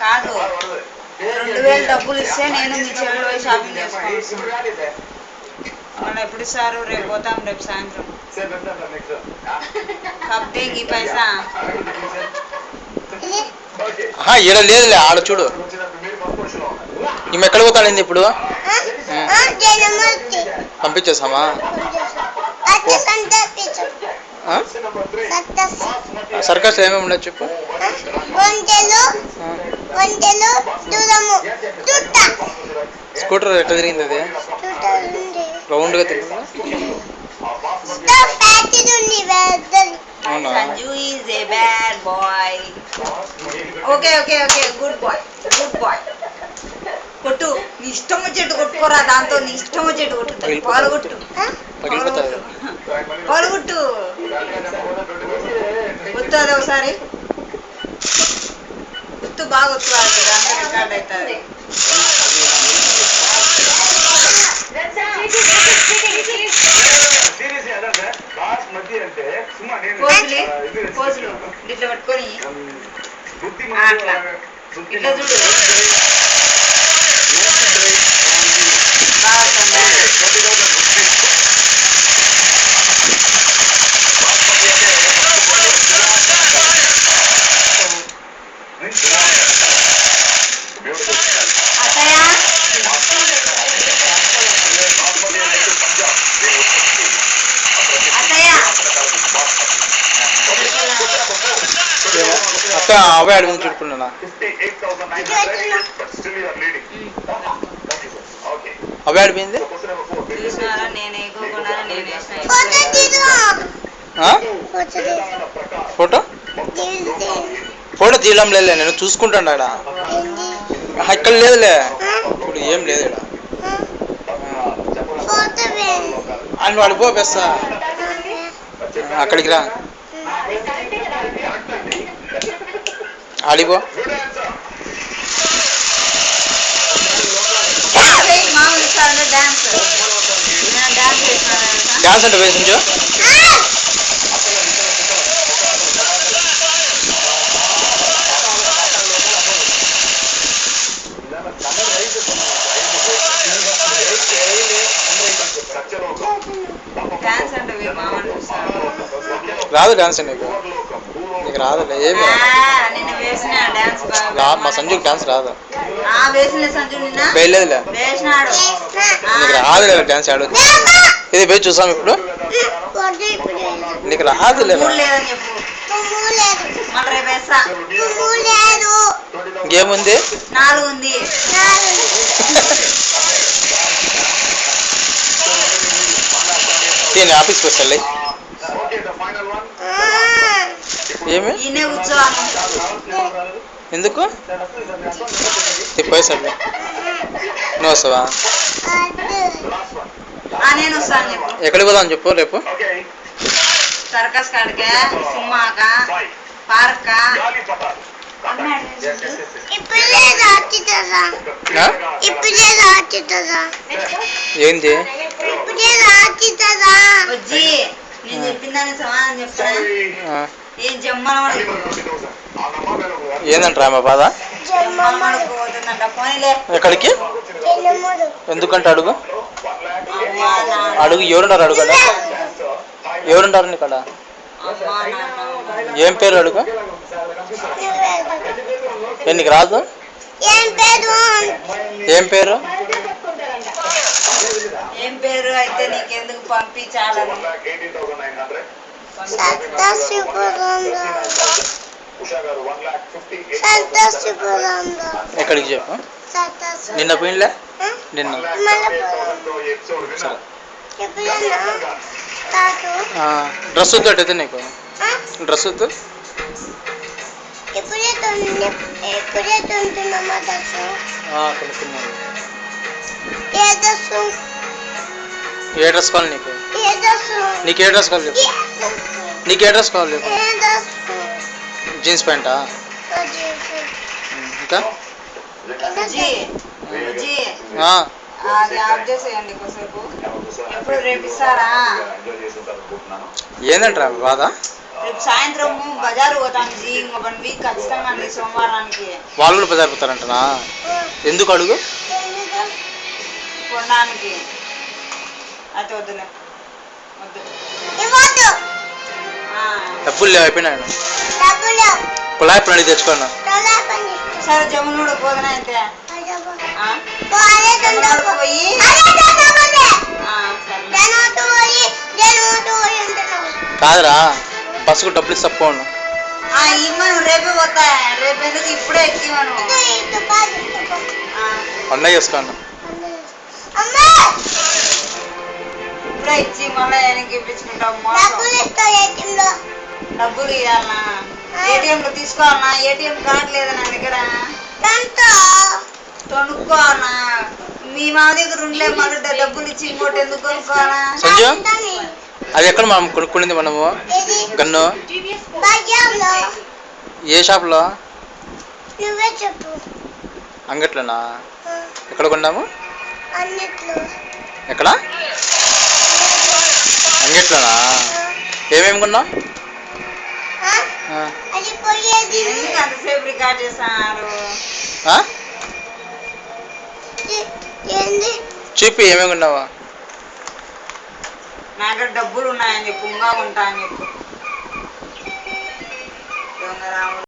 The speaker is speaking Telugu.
కాదు 2000 డబ్బులు ఇస్తే నేను మీ చెల్లెలు పోయి షాపింగ్ చేసుకోవచ్చు. మళ్ళీ ఎప్పుడు ఇస్తారు? రేపు పోతాం, రేపు సాయంత్రం. కబ్ దేంగి పైసా ఈడ లేదులే, ఆడ చూడు. ఈమె ఎక్కడ పోతాడింది ఇప్పుడు? పంపించేసామా? సర్కస్ ఏమేమి ఉండదు చెప్పు. స్కూటర్ ఎట్లా తిరిగింది? అది రౌండ్గా తిరిగిందా? Sanju is a bad boy. Okay, good boy. కొట్టు, నీ ఇష్టం వచ్చేట్టు కొట్టుకోరా, దాంతో నీ ఇష్టం వచ్చేట్టు కొట్టుతుంది. పాలగొట్టు గుర్తు, అది ఒకసారి గుర్తు బాగా గుర్తు, దాంతో రికార్డ్ అవుతుంది. పోజులు ఇట్లా పట్టుకొని అట్లా ఇట్లా చూడు. అక్క అవే అడుగుని చూడుకున్నా. అవే అడిపోయింది. ఫోటో తీయడం లేదులే, నేను చూసుకుంటాను. ఇక్కడ లేదులే, ఇప్పుడు ఏం లేదు ఇక్కడ. అని వాడు పోపేస్తా, అక్కడికి రా, ఆడిపో. డాన్స్ అంటే వేసించు. రాదు డాన్స్ నీకు? నీకు రాదులే, ఏమి మా సంజుకి డాన్స్ రాదు. వేయలేదులే, నీకు రాదులే డాన్స్ ఆడు. ఇది పోయి చూసాం ఇప్పుడు. నీకు రాదులే, ఇంకేముంది? నేను ఆఫీస్కి వస్తాలే. ఏమి ఎందుకు తిప్పేసాడు? నువ్వు వస్తావా? ఎక్కడికి పోదాం చెప్పు రేపు? సర్కస్ కాడికే, సినిమాకా, పార్కా. ఏంది? నేను చెప్పిందని సమాధానం చెప్తాను. ఏం జమ్మల ఏందంటారా మా బాధ? ఎక్కడికి? ఎందుకంటే అడుగు అడుగు. ఎవరున్నారు అడుగు? ఎవరుంటారు నీకు? ఏం పేరు అడుగు? నీకు రాదు? ఏం పేరు? ఏం పేరు అయితే నీకెందుకు పంపించాలని? ఎక్కడికి చెప్పు? నిన్న పోయినలే, నిన్న. డ్రెస్ వద్దు అట్టయితే నీకు? డ్రెస్ వద్దు? కొనుక్కున్నాను. ఏ డ్రెస్ కావాలి నీకు? నీకు ఏ డ్రెస్ కావాలి చెప్పు? నీకు ఏ డ్రెస్ కావాలి చెప్పు? జీన్స్ ప్యాంటా? ఇంకా అది ఆఫ్ చేసేయండి కొద్దిసేపు. ఎప్పుడు రేపు ఇస్తారా? ఏందంటారా బాధ? రేపు సాయంత్రం బజారు పోతాం జీ. ఇంకో 1 వీక్ ఖచ్చితంగా అండి సోమవారానికి. వాళ్ళు కూడా బజార్ పోతారంటనా? ఎందుకు అడుగు? కొనడానికి. అయితే వద్దులే, వద్దు. డబ్బులు లేవు, అయిపోయినాయి. కుళాయి పని తెచ్చుకున్నా. సరే జమునుడు పోదన అయితే పోయి కాదురా, బస్సుకు డబ్బులు ఇస్తా పోను. ఇమ్మను, రేపే పోతా. రేపు ఎందుకు, ఇప్పుడే ఎక్కిమను. పండగ చేసుకోను. ఇప్పుడే ఇచ్చి మళ్ళీ వెనక్కి ఇప్పించుకుంటాం. డబ్బులు ఇవ్వాలనా? ఏటీఎంలో తీసుకోవాలనా? ఏటీఎం కార్డు లేదా నా దగ్గర? కొనుక్కోవాలనా? మీ మా దగ్గర ఉండలే, మళ్ళీ డబ్బులు ఇచ్చి ఇంకోటి ఎందుకు కొనుక్కోవాలా? సంజు, అది ఎక్కడ మనం కొనుక్కుంది మనము? గన్ను ఏ షాప్లో? అంగట్లోనా? ఎక్కడ కొన్నాము? ఎక్కడ? అంగట్లోనా? ఏమేమి కొన్నావు? ఎందుకు అంతసేపు రికార్డ్ చేస్తున్నారు? చూపి ఏమేమి కొన్నావా? నా దగ్గర డబ్బులు ఉన్నాయని చెప్పు, ఉంటా అని చెప్పు. దొంగ రాముడు.